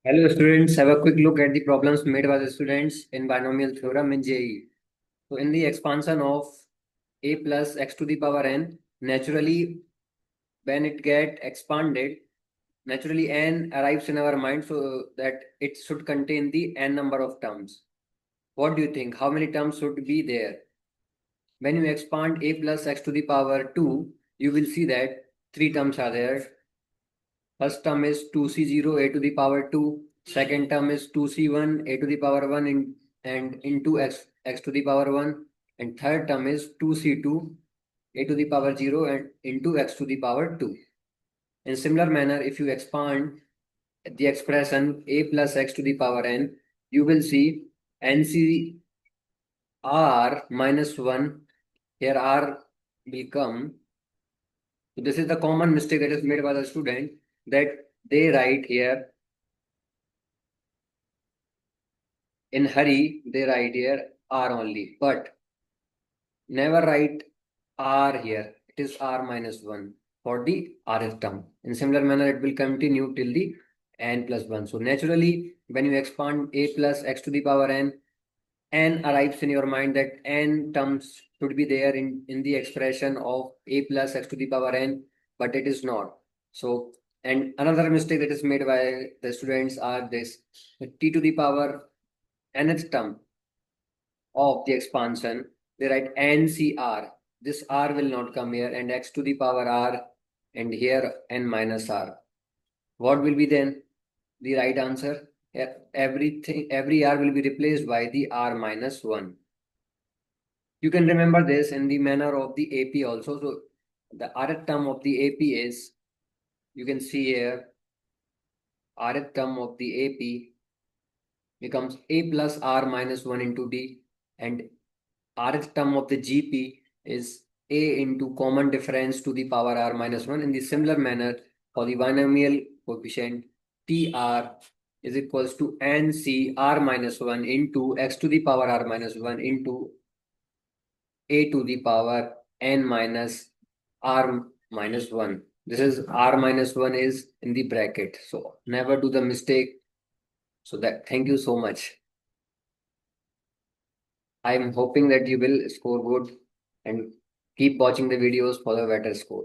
Hello students, have a quick look at the problems made by the students in binomial theorem in JEE. So in the expansion of a plus x to the power n, naturally when it get expanded, naturally n arrives in our mind so that it should contain the n number of terms. What do you think? How many terms should be there? When you expand a plus x to the power 2, you will see that three terms are there. First term is 2c0 a to the power 2. Second term is 2c1 a to the power 1 and into x to the power 1. And third term is 2c2 a to the power 0 and into x to the power 2. In similar manner, if you expand the expression a plus x to the power n, you will see ncr minus 1. Here r will come. So this is the common mistake that is made by the student, that they write here in hurry, they write here r only, but never write r here. It is r minus 1 for the rth term. In similar manner, it will continue till the n plus 1. So naturally, when you expand a plus x to the power n arrives in your mind that n terms should be there in the expression of a plus x to the power n, but it is not. So, and another mistake that is made by the students are this: t to the power nth term of the expansion, they write NCR. This R will not come here, and x to the power R, and here n minus R. What will be then the right answer? Here, every R will be replaced by the R minus 1. You can remember this in the manner of the AP also. So the rth term of the AP is, you can see here, rth term of the AP becomes a plus r minus 1 into d, and rth term of the GP is a into common difference to the power r minus 1. In the similar manner, for the binomial coefficient, TR is equals to NC r minus 1 into x to the power r minus 1 into a to the power n minus r minus 1. This is r minus 1 is in the bracket. So never do the mistake. So that, thank you so much. I'm hoping that you will score good and keep watching the videos for the better score.